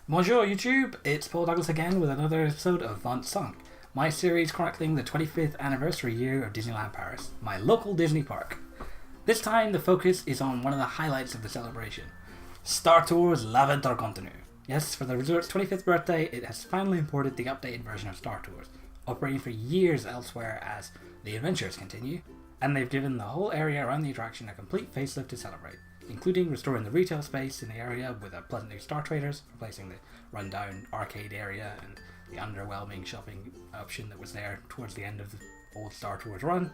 Bonjour YouTube, it's Paul Douglas again with another episode of Vingt Cinq, my series chronicling the 25th anniversary year of Disneyland Paris, my local Disney park. This time the focus is on one of the highlights of the celebration, Star Tours L'Aventure Continue. Yes, for the resort's 25th birthday, it has finally imported the updated version of Star Tours, operating for years elsewhere as the adventures continue, and they've given the whole area around the attraction a complete facelift to celebrate, including restoring the retail space in the area with a pleasant new Star Traders, replacing the rundown arcade area and the underwhelming shopping option that was there towards the end of the old Star Tours run,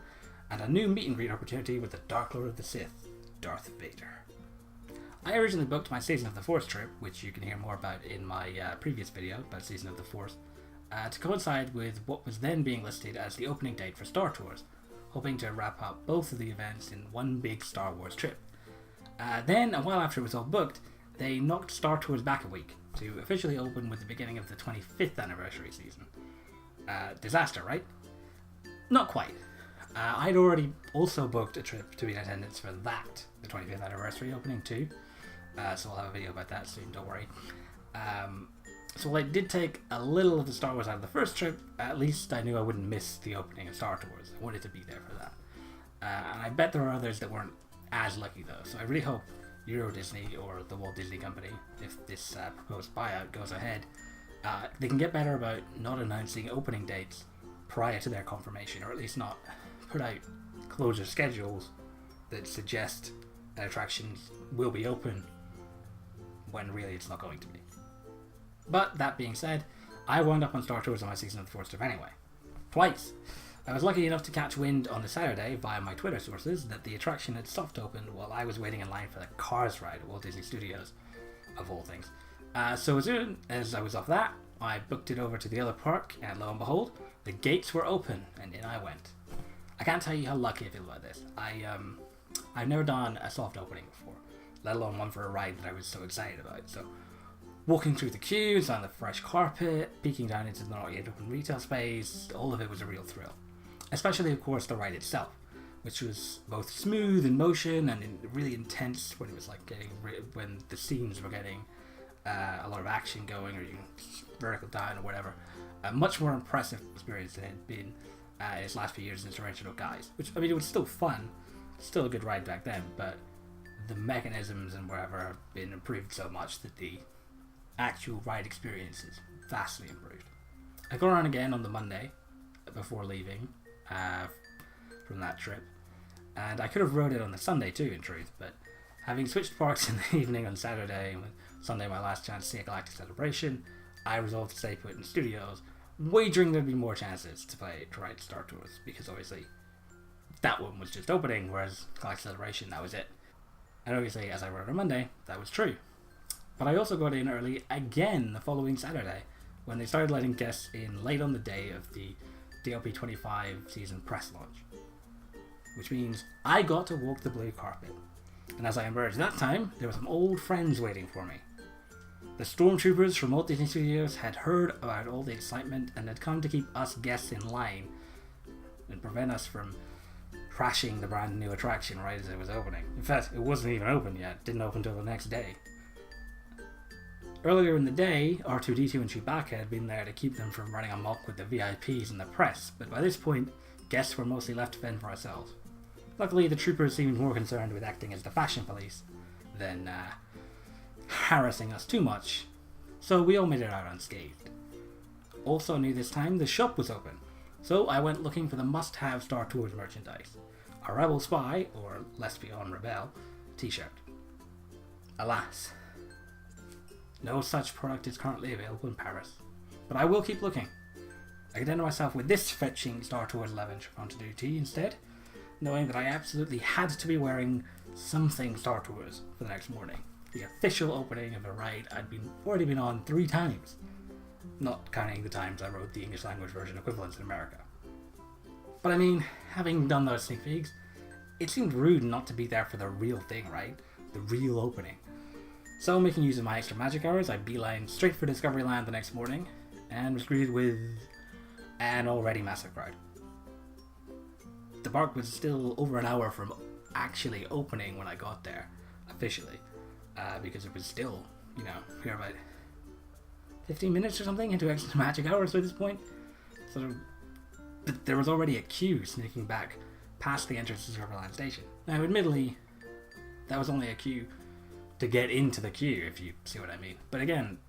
and a new meet and greet opportunity with the Dark Lord of the Sith, Darth Vader. I originally booked my Season of the Force trip, which you can hear more about in my previous video about Season of the Force, to coincide with what was then being listed as the opening date for Star Tours, hoping to wrap up both of the events in one big Star Wars trip. Then, a while after it was all booked, they knocked Star Tours back a week to officially open with the beginning of the 25th anniversary season. Disaster, right? Not quite. I'd already also booked a trip to be in attendance for that, the 25th anniversary opening too, so I'll have a video about that soon, don't worry. So while I did take a little of the Star Wars out of the first trip, at least I knew I wouldn't miss the opening of Star Tours. I wanted to be there for that. And I bet there are others that weren't as lucky though, so I really hope Euro Disney or the Walt Disney Company, if this proposed buyout goes ahead, they can get better about not announcing opening dates prior to their confirmation, or at least not put out closure schedules that suggest that attractions will be open when really it's not going to be. But that being said, I wound up on Star Tours on my Season of the Force trip anyway. Twice. I was lucky enough to catch wind on the Saturday via my Twitter sources that the attraction had soft opened while I was waiting in line for the Cars ride at Walt Disney Studios, of all things. So as soon as I was off that, I booked it over to the other park, and lo and behold, the gates were open, and in I went. I can't tell you how lucky I feel about this. I've never done a soft opening before, let alone one for a ride that I was so excited about. So walking through the queues on the fresh carpet, peeking down into the not yet open retail space, all of it was a real thrill. Especially, of course, the ride itself, which was both smooth in motion and really intense when it was like when the scenes were getting a lot of action going, or you can vertical down or whatever. A much more impressive experience than it had been in its last few years in its original guise. Which, I mean, it was still fun, still a good ride back then, but the mechanisms and whatever have been improved so much that the actual ride experience is vastly improved. I got around again on the Monday before leaving from that trip, and I could have rode it on the Sunday too, in truth, but having switched parks in the evening on Saturday and with Sunday my last chance to see a Galactic Celebration, I resolved to stay put in studios, wagering there'd be more chances to ride Star Tours, because obviously that one was just opening, whereas Galactic Celebration, that was it. And obviously, as I rode on Monday, that was true. But I also got in early again the following Saturday, when they started letting guests in late on the day of the DLP 25 season press launch. Which means I got to walk the blue carpet. And as I emerged that time, there were some old friends waiting for me. The stormtroopers from Walt Disney Studios had heard about all the excitement and had come to keep us guests in line and prevent us from crashing the brand new attraction right as it was opening. In fact, it wasn't even open yet. It didn't open until the next day. Earlier in the day, R2-D2 and Chewbacca had been there to keep them from running amok with the VIPs and the press, but by this point, guests were mostly left to fend for ourselves. Luckily, the troopers seemed more concerned with acting as the fashion police than harassing us too much, so we all made it out unscathed. Also new this time, the shop was open, so I went looking for the must-have Star Tours merchandise, a Rebel Spy, or Let's Be On Rebel, t-shirt. Alas, no such product is currently available in Paris, but I will keep looking. I contented myself with this fetching Star Tours L'Aventure Continue tee instead, knowing that I absolutely had to be wearing something Star Tours for the next morning. The official opening of a ride I'd already been on 3 times, not counting the times I rode the English language version equivalents in America. But I mean, having done those sneak peeks, it seemed rude not to be there for the real thing, right? The real opening. So, making use of my extra magic hours, I beelined straight for Discoveryland the next morning, and was greeted with an already massive crowd. The park was still over an hour from actually opening when I got there, officially, because it was still, you know, here about 15 minutes or something into extra magic hours by this point. So there was already a queue sneaking back past the entrance to Silverland Station. Now, admittedly, that was only a queue to get into the queue, if you see what I mean. But again,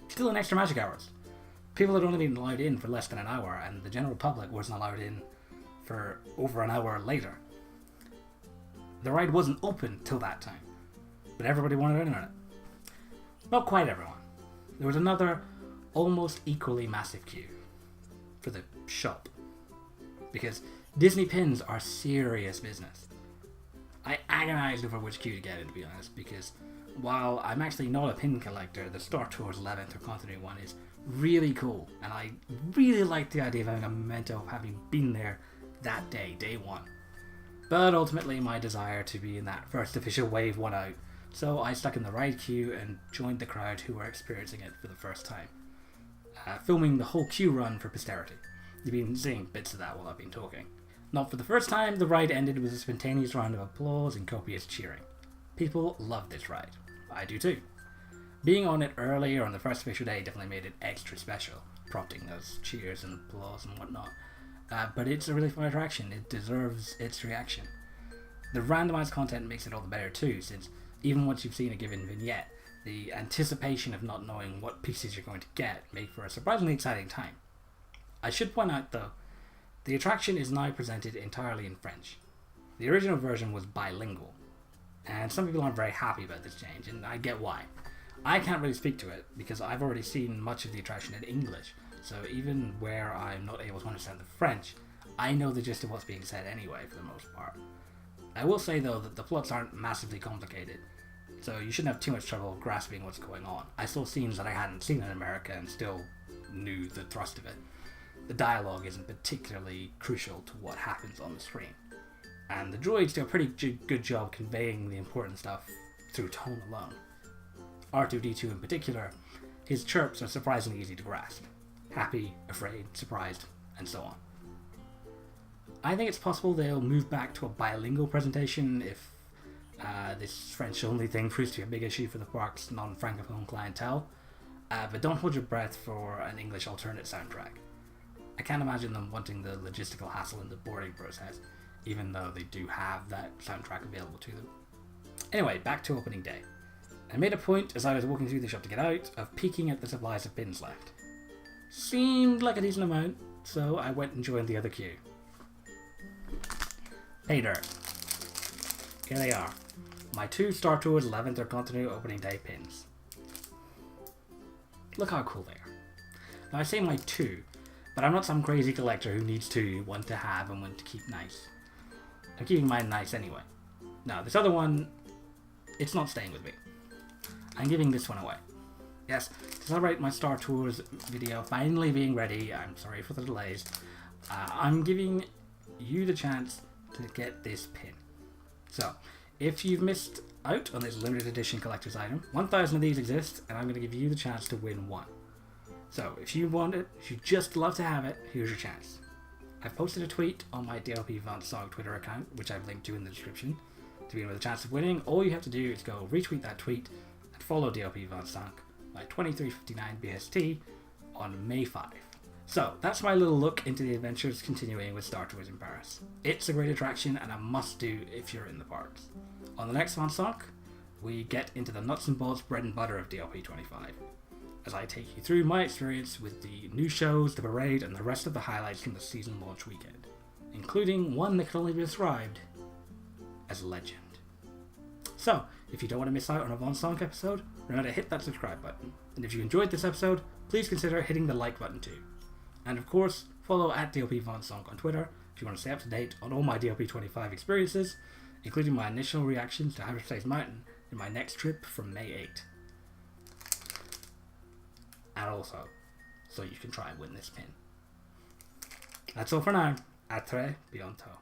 still an extra magic hours. People had only been allowed in for less than an hour, and the general public wasn't allowed in for over an hour later. The ride wasn't open till that time, but everybody wanted in on it. Not quite everyone. There was another almost equally massive queue for the shop, because Disney pins are serious business. I agonized over which queue to get in, to be honest, because while I'm actually not a pin collector, the Star Tours 11th or Continuity one is really cool, and I really like the idea of having a memento of having been there that day, day one. But ultimately my desire to be in that first official wave won out, so I stuck in the ride queue and joined the crowd who were experiencing it for the first time, filming the whole queue run for posterity. You've been seeing bits of that while I've been talking. Not for the first time, the ride ended with a spontaneous round of applause and copious cheering. People love this ride. I do too. Being on it earlier on the first official day definitely made it extra special, prompting those cheers and applause and whatnot. But it's a really fun attraction. It deserves its reaction. The randomized content makes it all the better too, since even once you've seen a given vignette, the anticipation of not knowing what pieces you're going to get make for a surprisingly exciting time. I should point out though, the attraction is now presented entirely in French. The original version was bilingual, and some people aren't very happy about this change, and I get why. I can't really speak to it because I've already seen much of the attraction in English, so even where I'm not able to understand the French, I know the gist of what's being said anyway for the most part. I will say though that the plots aren't massively complicated, so you shouldn't have too much trouble grasping what's going on. I saw scenes that I hadn't seen in America and still knew the thrust of it. The dialogue isn't particularly crucial to what happens on the screen, and the droids do a pretty good job conveying the important stuff through tone alone. R2-D2 in particular, his chirps are surprisingly easy to grasp. Happy, afraid, surprised, and so on. I think it's possible they'll move back to a bilingual presentation if this French-only thing proves to be a big issue for the park's non-francophone clientele, but don't hold your breath for an English alternate soundtrack. I can't imagine them wanting the logistical hassle in the boarding process, even though they do have that soundtrack available to them. Anyway, back to opening day. I made a point as I was walking through the shop to get out of peeking at the supplies of pins left. Seemed like a decent amount, so I went and joined the other queue. Hey there. Here they are. My 2 Star Tours 11th or Continuity opening day pins. Look how cool they are. Now I say my 2, but I'm not some crazy collector who needs 2, one to have and one to keep nice. I'm keeping mine nice anyway. Now this other one, it's not staying with me. I'm giving this one away. Yes, to celebrate my Star Tours video finally being ready, I'm sorry for the delays, I'm giving you the chance to get this pin. So, if you've missed out on this limited edition collector's item, 1,000 of these exist, and I'm going to give you the chance to win one. So, if you want it, if you just love to have it, here's your chance. I've posted a tweet on my DLP Vingt Cinq Twitter account, which I've linked to in the description. To be with a chance of winning, all you have to do is go retweet that tweet and follow DLP Vingt Cinq by 23:59 BST on May 5. So, that's my little look into the adventures continuing with Star Tours in Paris. It's a great attraction and a must-do if you're in the parks. On the next Vingt Cinq, we get into the nuts and bolts bread and butter of DLP 25, as I take you through my experience with the new shows, the parade, and the rest of the highlights from the season launch weekend, including one that can only be described as legend. So, if you don't want to miss out on a Vingt Cinq episode, remember to hit that subscribe button, and if you enjoyed this episode, please consider hitting the like button too. And of course, follow at DLP Vingt Cinq on Twitter if you want to stay up to date on all my DLP 25 experiences, including my initial reactions to Hyperspace Mountain and my next trip from May 8. And also, so you can try and win this pin. That's all for now. A très bientôt.